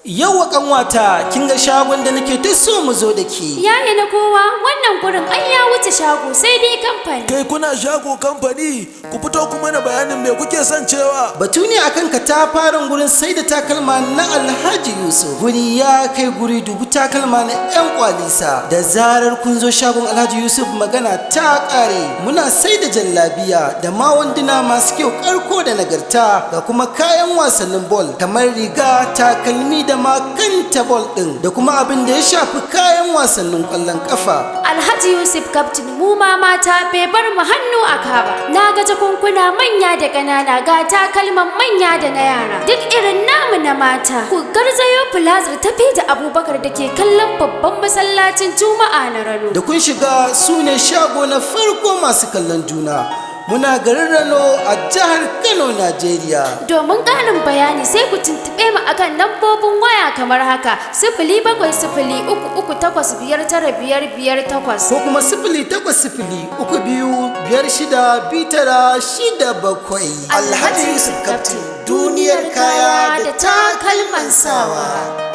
Yau kanwata kin ga shagon da nake ta so mu zo da ke. Yaya na kowa wannan gurin ai ya wuce shago sai dai kamfani. Kai kuna shago kamfani ku fito ku mana bayanin me kuke son cewa. Batu ne akan ka ta farin gurin sai da takalma na Alhaji Yusuf. Guri ya kai guri dubu takalma na yan kwalisa. Da zarar kun zo shagon Alhaji Yusuf magana ta kare. Muna sai da jallabiya da ma wanduna masu kyau karko da nagarta ga kuma kayan wasannin ball kamar riga, takalmi da makanta ball din da kuma abin da ya shafi kayan wasannin kwallon kafa. Alhaji Yusuf Captain mu ma mata bai bar mu hannu a kaba. Na ga jakunkuna manya da ƙanana ga takalman manya da na yara. Duk irin namu na mata. Ku garzayo Plaza tafi da Abubakar da ke kallon babban masallacin Juma'a na Rano. Da kun shiga sune shago na farko masu kallon juna. Muna garin Rano a jihar Kano, Najeriya. Domin ƙarin bayani sai ku tuntuɓe mu akan lambobin waya kamar haka: 07038595558 ko kuma 08032562967. Alhaji Yusuf Captain, duniyar kaya da takalman sawa.